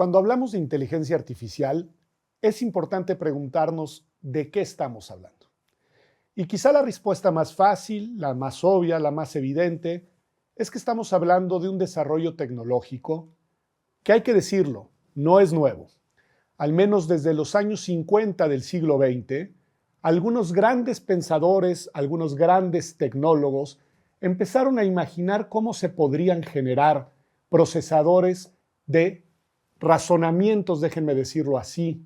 Cuando hablamos de inteligencia artificial, es importante preguntarnos de qué estamos hablando. Y quizá la respuesta más fácil, la más obvia, la más evidente, es que estamos hablando de un desarrollo tecnológico que, hay que decirlo, no es nuevo. Al menos desde los años 50 del siglo XX, algunos grandes pensadores, algunos grandes tecnólogos empezaron a imaginar cómo se podrían generar procesadores de razonamientos, déjenme decirlo así,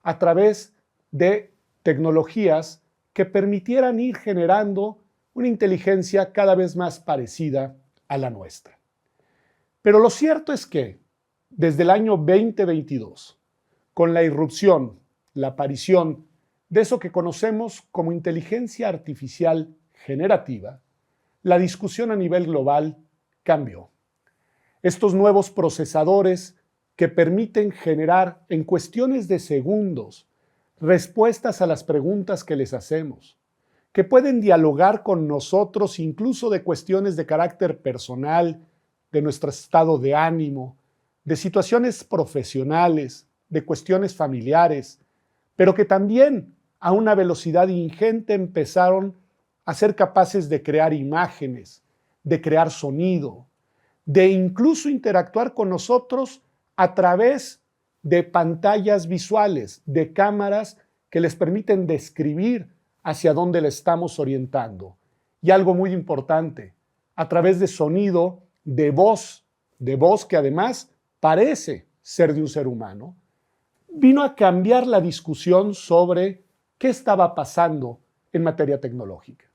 a través de tecnologías que permitieran ir generando una inteligencia cada vez más parecida a la nuestra. Pero lo cierto es que desde el año 2022, con la irrupción, la aparición de eso que conocemos como inteligencia artificial generativa, la discusión a nivel global cambió. Estos nuevos procesadores que permiten generar en cuestiones de segundos respuestas a las preguntas que les hacemos, que pueden dialogar con nosotros incluso de cuestiones de carácter personal, de nuestro estado de ánimo, de situaciones profesionales, de cuestiones familiares, pero que también a una velocidad ingente empezaron a ser capaces de crear imágenes, de crear sonido, de incluso interactuar con nosotros a través de pantallas visuales, de cámaras que les permiten describir hacia dónde le estamos orientando. Y algo muy importante, a través de sonido, de voz que además parece ser de un ser humano, vino a cambiar la discusión sobre qué estaba pasando en materia tecnológica.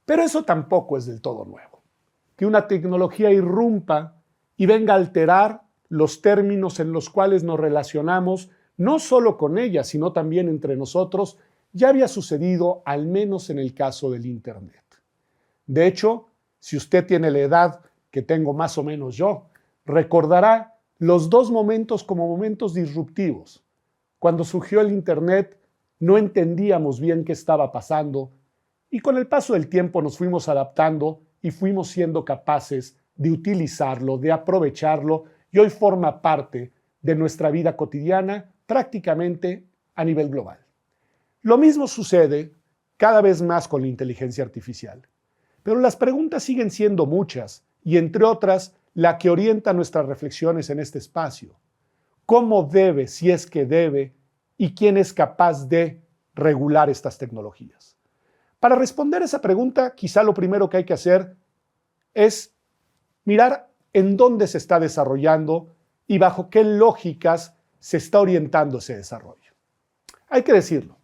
Pero eso tampoco es del todo nuevo. Que una tecnología irrumpa y venga a alterar los términos en los cuales nos relacionamos, no solo con ella, sino también entre nosotros, ya había sucedido al menos en el caso del Internet. De hecho, si usted tiene la edad que tengo más o menos yo, recordará los dos momentos como momentos disruptivos. Cuando surgió el Internet, no entendíamos bien qué estaba pasando y con el paso del tiempo nos fuimos adaptando y fuimos siendo capaces de utilizarlo, de aprovecharlo, y hoy forma parte de nuestra vida cotidiana prácticamente a nivel global. Lo mismo sucede cada vez más con la inteligencia artificial. Pero las preguntas siguen siendo muchas y entre otras la que orienta nuestras reflexiones en este espacio. ¿Cómo debe, si es que debe, y quién es capaz de regular estas tecnologías? Para responder a esa pregunta, quizá lo primero que hay que hacer es mirar en dónde se está desarrollando y bajo qué lógicas se está orientando ese desarrollo. Hay que decirlo,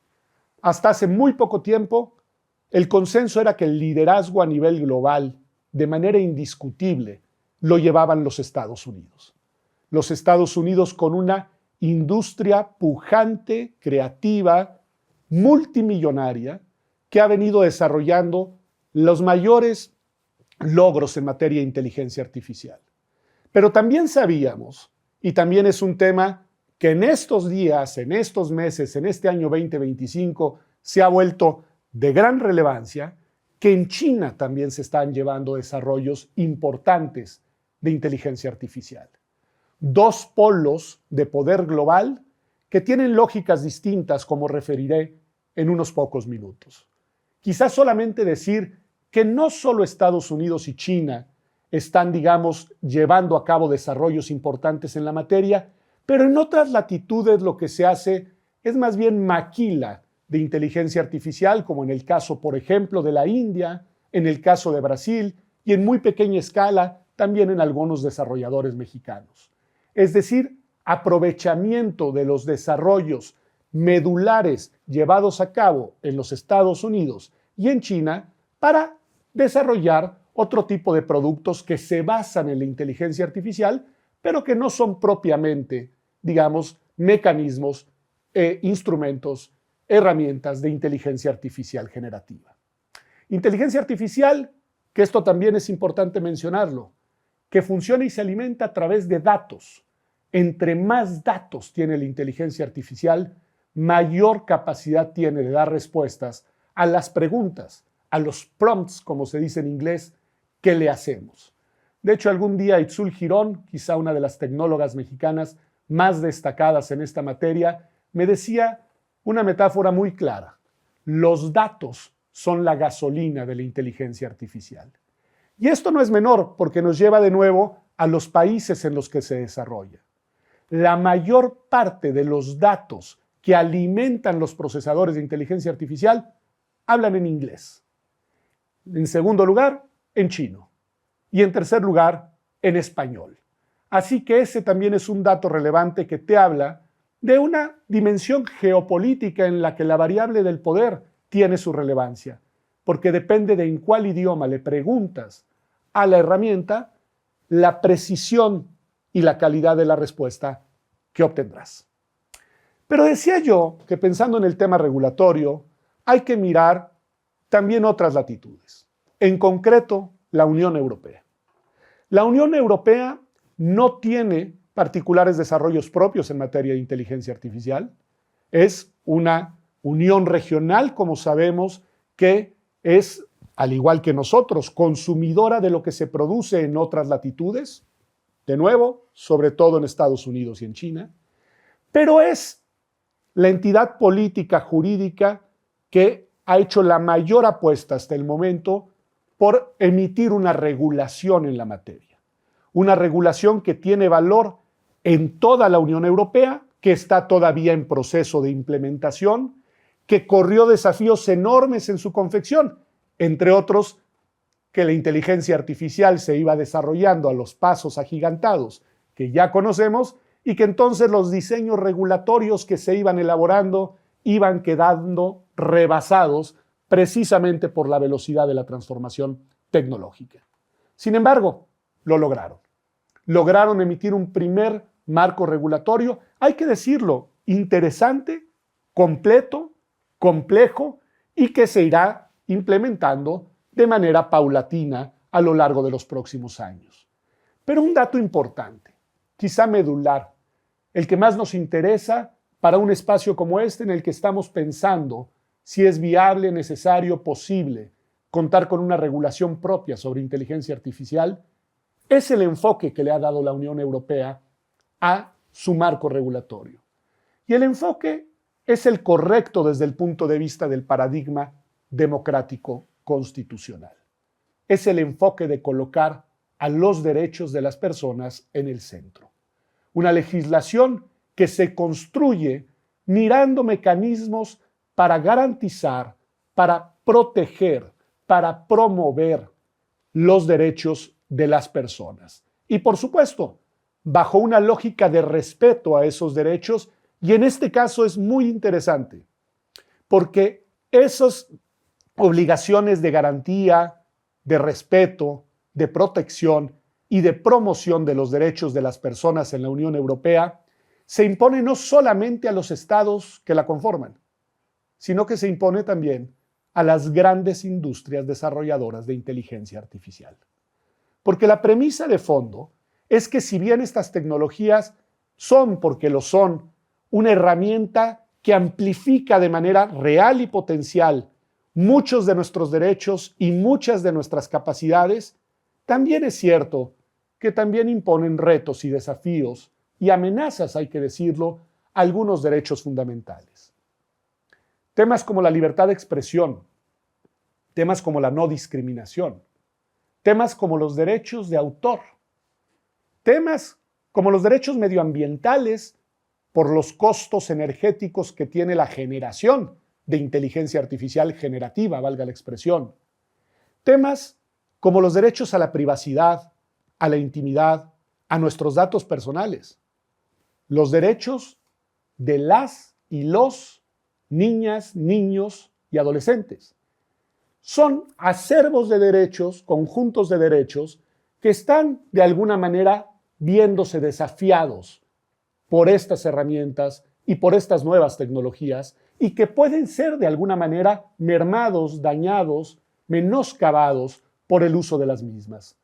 hasta hace muy poco tiempo, el consenso era que el liderazgo a nivel global, de manera indiscutible, lo llevaban los Estados Unidos. Los Estados Unidos con una industria pujante, creativa, multimillonaria, que ha venido desarrollando los mayores logros en materia de inteligencia artificial. Pero también sabíamos, y también es un tema que en estos días, en estos meses, en este año 2025, se ha vuelto de gran relevancia, que en China también se están llevando desarrollos importantes de inteligencia artificial. Dos polos de poder global que tienen lógicas distintas, como referiré en unos pocos minutos. Quizás solamente decir que no solo Estados Unidos y China están, digamos, llevando a cabo desarrollos importantes en la materia, pero en otras latitudes lo que se hace es más bien maquila de inteligencia artificial, como en el caso, por ejemplo, de la India, en el caso de Brasil y en muy pequeña escala también en algunos desarrolladores mexicanos. Es decir, aprovechamiento de los desarrollos medulares llevados a cabo en los Estados Unidos y en China para desarrollar otro tipo de productos que se basan en la inteligencia artificial, pero que no son propiamente, digamos, mecanismos, instrumentos, herramientas de inteligencia artificial generativa. Inteligencia artificial, que esto también es importante mencionarlo, que funciona y se alimenta a través de datos. Entre más datos tiene la inteligencia artificial, mayor capacidad tiene de dar respuestas a las preguntas, a los prompts, como se dice en inglés, que le hacemos. De hecho, algún día Itzul Girón, quizá una de las tecnólogas mexicanas más destacadas en esta materia, me decía una metáfora muy clara. Los datos son la gasolina de la inteligencia artificial. Y esto no es menor porque nos lleva de nuevo a los países en los que se desarrolla. La mayor parte de los datos que alimentan los procesadores de inteligencia artificial hablan en inglés. En segundo lugar, en chino. Y en tercer lugar, en español. Así que ese también es un dato relevante que te habla de una dimensión geopolítica en la que la variable del poder tiene su relevancia, porque depende de en cuál idioma le preguntas a la herramienta, la precisión y la calidad de la respuesta que obtendrás. Pero decía yo que pensando en el tema regulatorio, hay que mirar también otras latitudes, en concreto la Unión Europea. La Unión Europea no tiene particulares desarrollos propios en materia de inteligencia artificial. Es una unión regional, como sabemos, que es, al igual que nosotros, consumidora de lo que se produce en otras latitudes, de nuevo, sobre todo en Estados Unidos y en China, pero es la entidad política jurídica que ha hecho la mayor apuesta hasta el momento por emitir una regulación en la materia. Una regulación que tiene valor en toda la Unión Europea, que está todavía en proceso de implementación, que corrió desafíos enormes en su confección, entre otros que la inteligencia artificial se iba desarrollando a los pasos agigantados que ya conocemos y que entonces los diseños regulatorios que se iban elaborando iban quedando rebasados precisamente por la velocidad de la transformación tecnológica. Sin embargo, lo lograron. Lograron emitir un primer marco regulatorio, hay que decirlo, interesante, completo, complejo y que se irá implementando de manera paulatina a lo largo de los próximos años. Pero un dato importante, quizá medular, el que más nos interesa para un espacio como este en el que estamos pensando si es viable, necesario, posible contar con una regulación propia sobre inteligencia artificial, es el enfoque que le ha dado la Unión Europea a su marco regulatorio. Y el enfoque es el correcto desde el punto de vista del paradigma democrático constitucional. Es el enfoque de colocar a los derechos de las personas en el centro. Una legislación que se construye mirando mecanismos para garantizar, para proteger, para promover los derechos de las personas. Y por supuesto, bajo una lógica de respeto a esos derechos, y en este caso es muy interesante, porque esas obligaciones de garantía, de respeto, de protección y de promoción de los derechos de las personas en la Unión Europea se impone no solamente a los estados que la conforman, sino que se impone también a las grandes industrias desarrolladoras de inteligencia artificial. Porque la premisa de fondo es que si bien estas tecnologías son, porque lo son, una herramienta que amplifica de manera real y potencial muchos de nuestros derechos y muchas de nuestras capacidades, también es cierto que también imponen retos y desafíos y amenazas, hay que decirlo, a algunos derechos fundamentales. Temas como la libertad de expresión, temas como la no discriminación, temas como los derechos de autor, temas como los derechos medioambientales por los costos energéticos que tiene la generación de inteligencia artificial generativa, valga la expresión, temas como los derechos a la privacidad, a la intimidad, a nuestros datos personales, los derechos de las y los niñas, niños y adolescentes. Son acervos de derechos, conjuntos de derechos, que están de alguna manera viéndose desafiados por estas herramientas y por estas nuevas tecnologías y que pueden ser de alguna manera mermados, dañados, menoscabados por el uso de las mismas.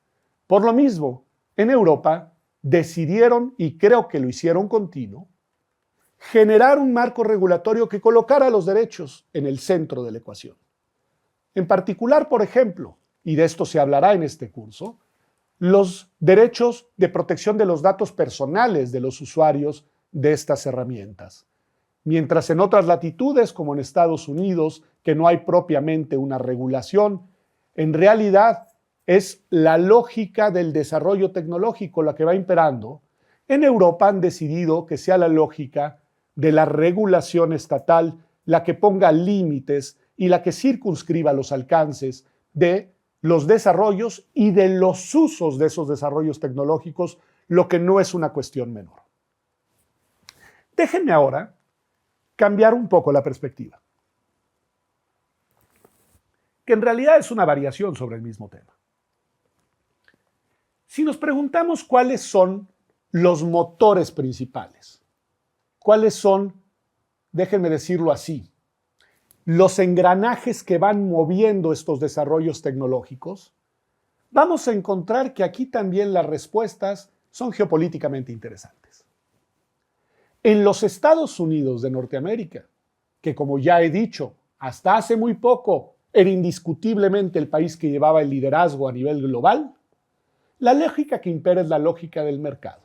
Por lo mismo, en Europa decidieron, y creo que lo hicieron continuo, generar un marco regulatorio que colocara los derechos en el centro de la ecuación. En particular, por ejemplo, y de esto se hablará en este curso, los derechos de protección de los datos personales de los usuarios de estas herramientas. Mientras en otras latitudes, como en Estados Unidos, que no hay propiamente una regulación, en realidad es la lógica del desarrollo tecnológico la que va imperando. En Europa han decidido que sea la lógica de la regulación estatal la que ponga límites y la que circunscriba los alcances de los desarrollos y de los usos de esos desarrollos tecnológicos, lo que no es una cuestión menor. Déjenme ahora cambiar un poco la perspectiva, que en realidad es una variación sobre el mismo tema. Si nos preguntamos cuáles son los motores principales, cuáles son, déjenme decirlo así, los engranajes que van moviendo estos desarrollos tecnológicos, vamos a encontrar que aquí también las respuestas son geopolíticamente interesantes. En los Estados Unidos de Norteamérica, que como ya he dicho, hasta hace muy poco era indiscutiblemente el país que llevaba el liderazgo a nivel global, la lógica que impera es la lógica del mercado.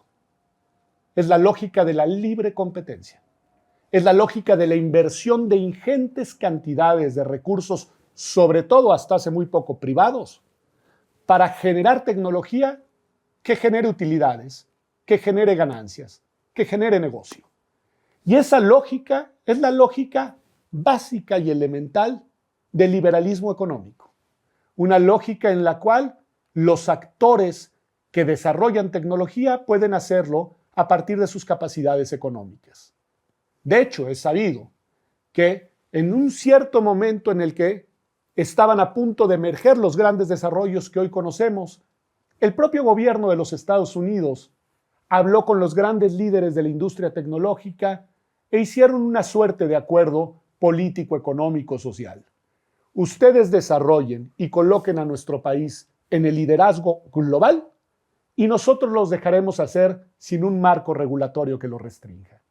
Es la lógica de la libre competencia. Es la lógica de la inversión de ingentes cantidades de recursos, sobre todo hasta hace muy poco privados, para generar tecnología que genere utilidades, que genere ganancias, que genere negocio. Y esa lógica es la lógica básica y elemental del liberalismo económico. Una lógica en la cual los actores que desarrollan tecnología pueden hacerlo a partir de sus capacidades económicas. De hecho, es sabido que en un cierto momento en el que estaban a punto de emerger los grandes desarrollos que hoy conocemos, el propio gobierno de los Estados Unidos habló con los grandes líderes de la industria tecnológica e hicieron una suerte de acuerdo político, económico, social. Ustedes desarrollen y coloquen a nuestro país en el liderazgo global y nosotros los dejaremos hacer sin un marco regulatorio que lo restrinja.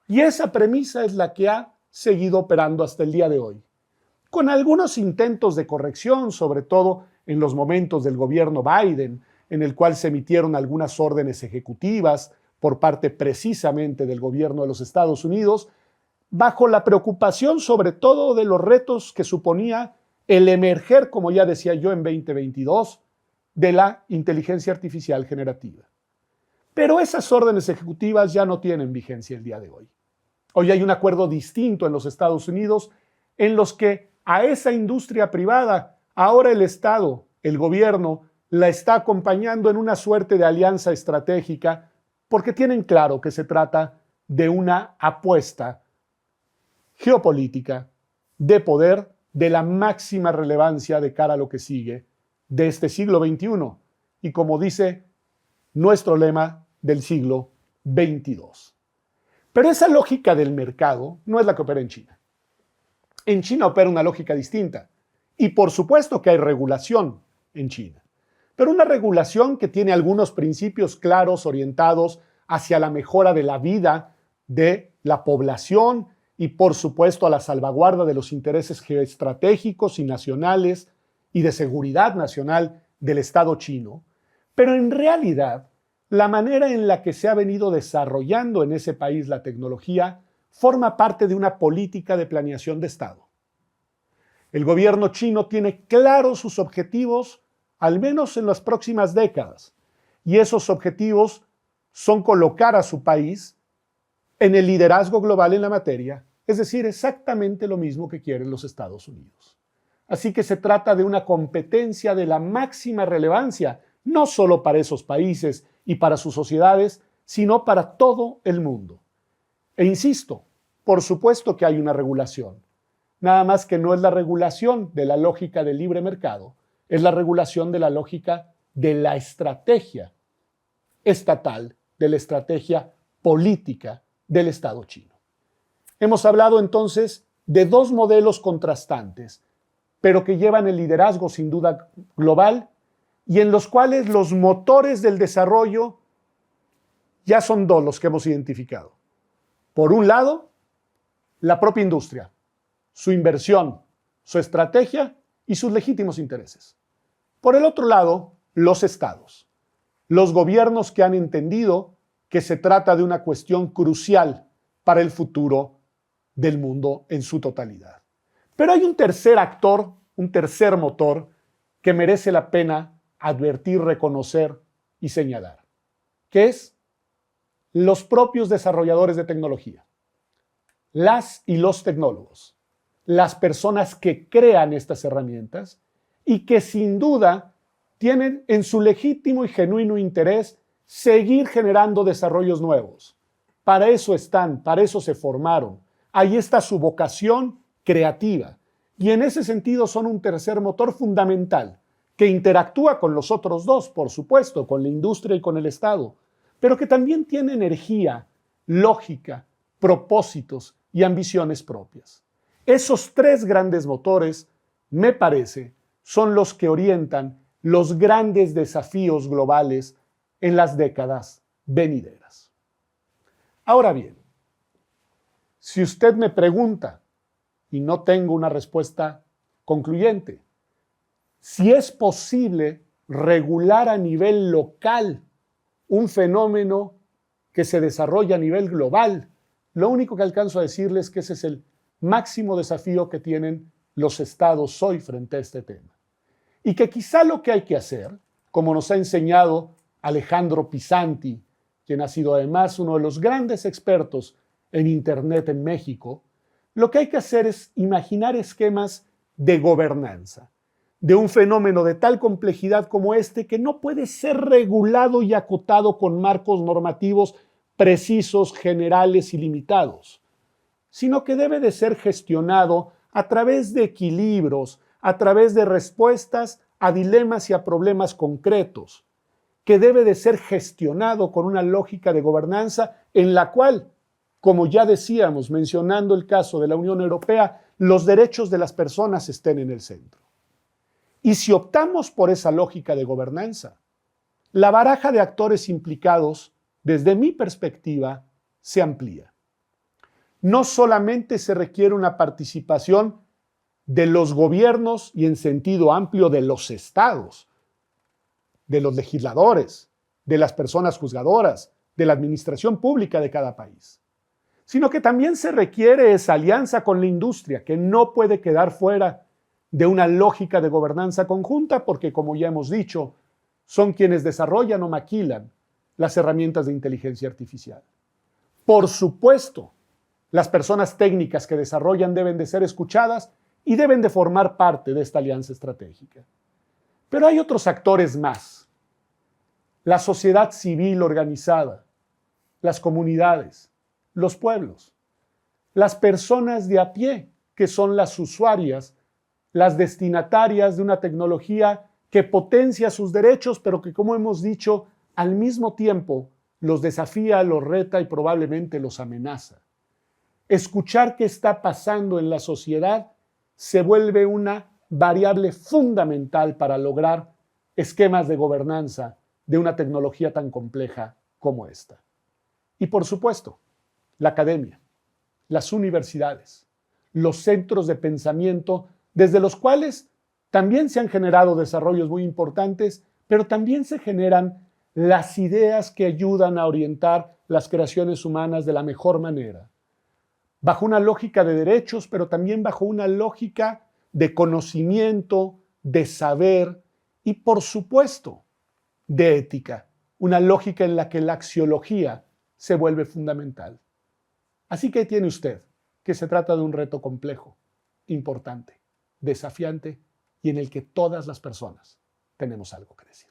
Y esa premisa es la que ha seguido operando hasta el día de hoy, con algunos intentos de corrección, sobre todo en los momentos del gobierno Biden, en el cual se emitieron algunas órdenes ejecutivas por parte precisamente del gobierno de los Estados Unidos, bajo la preocupación sobre todo de los retos que suponía el emerger, como ya decía yo, en 2022, de la inteligencia artificial generativa. Pero esas órdenes ejecutivas ya no tienen vigencia el día de hoy. Hoy hay un acuerdo distinto en los Estados Unidos en los que a esa industria privada, ahora el Estado, el gobierno, la está acompañando en una suerte de alianza estratégica porque tienen claro que se trata de una apuesta geopolítica de poder de la máxima relevancia de cara a lo que sigue de este siglo XXI y, como dice nuestro lema, del siglo XXII. Pero esa lógica del mercado no es la que opera en China. En China opera una lógica distinta y por supuesto que hay regulación en China, pero una regulación que tiene algunos principios claros orientados hacia la mejora de la vida de la población y por supuesto a la salvaguarda de los intereses geoestratégicos y nacionales y de seguridad nacional del Estado chino, pero en realidad la manera en la que se ha venido desarrollando en ese país la tecnología forma parte de una política de planeación de Estado. El gobierno chino tiene claros sus objetivos, al menos en las próximas décadas, y esos objetivos son colocar a su país en el liderazgo global en la materia, es decir, exactamente lo mismo que quieren los Estados Unidos. Así que se trata de una competencia de la máxima relevancia, no solo para esos países y para sus sociedades, sino para todo el mundo. E insisto, por supuesto que hay una regulación, nada más que no es la regulación de la lógica del libre mercado, es la regulación de la lógica de la estrategia estatal, de la estrategia política del Estado chino. Hemos hablado entonces de dos modelos contrastantes, pero que llevan el liderazgo sin duda global y en los cuales los motores del desarrollo ya son dos los que hemos identificado. Por un lado, la propia industria, su inversión, su estrategia y sus legítimos intereses. Por el otro lado, los estados, los gobiernos que han entendido que se trata de una cuestión crucial para el futuro del mundo en su totalidad. Pero hay un tercer actor, un tercer motor que merece la pena advertir, reconocer y señalar, que es los propios desarrolladores de tecnología, las y los tecnólogos, las personas que crean estas herramientas y que sin duda tienen en su legítimo y genuino interés seguir generando desarrollos nuevos. Para eso están, para eso se formaron. Ahí está su vocación creativa. Y en ese sentido son un tercer motor fundamental que interactúa con los otros dos, por supuesto, con la industria y con el Estado, pero que también tiene energía, lógica, propósitos y ambiciones propias. Esos tres grandes motores, me parece, son los que orientan los grandes desafíos globales en las décadas venideras. Ahora bien, si usted me pregunta, y no tengo una respuesta concluyente, si es posible regular a nivel local un fenómeno que se desarrolla a nivel global, lo único que alcanzo a decirles es que ese es el máximo desafío que tienen los estados hoy frente a este tema. Y que quizá lo que hay que hacer, como nos ha enseñado Alejandro Pisanti, quien ha sido además uno de los grandes expertos en Internet en México, lo que hay que hacer es imaginar esquemas de gobernanza de un fenómeno de tal complejidad como este que no puede ser regulado y acotado con marcos normativos precisos, generales y limitados, sino que debe de ser gestionado a través de equilibrios, a través de respuestas a dilemas y a problemas concretos, que debe de ser gestionado con una lógica de gobernanza en la cual, como ya decíamos, mencionando el caso de la Unión Europea, los derechos de las personas estén en el centro. Y si optamos por esa lógica de gobernanza, la baraja de actores implicados, desde mi perspectiva, se amplía. No solamente se requiere una participación de los gobiernos y en sentido amplio de los estados, de los legisladores, de las personas juzgadoras, de la administración pública de cada país, sino que también se requiere esa alianza con la industria, que no puede quedar fuera de una lógica de gobernanza conjunta, porque como ya hemos dicho, son quienes desarrollan o maquilan las herramientas de inteligencia artificial. Por supuesto, las personas técnicas que desarrollan deben de ser escuchadas y deben de formar parte de esta alianza estratégica. Pero hay otros actores más. La sociedad civil organizada, las comunidades, los pueblos, las personas de a pie, que son las usuarias, las destinatarias de una tecnología que potencia sus derechos, pero que, como hemos dicho, al mismo tiempo los desafía, los reta y probablemente los amenaza. Escuchar qué está pasando en la sociedad se vuelve una variable fundamental para lograr esquemas de gobernanza de una tecnología tan compleja como esta. Y por supuesto, la academia, las universidades, los centros de pensamiento desde los cuales también se han generado desarrollos muy importantes, pero también se generan las ideas que ayudan a orientar las creaciones humanas de la mejor manera, bajo una lógica de derechos, pero también bajo una lógica de conocimiento, de saber y, por supuesto, de ética, una lógica en la que la axiología se vuelve fundamental. Así que tiene usted que se trata de un reto complejo, importante, desafiante y en el que todas las personas tenemos algo que decir.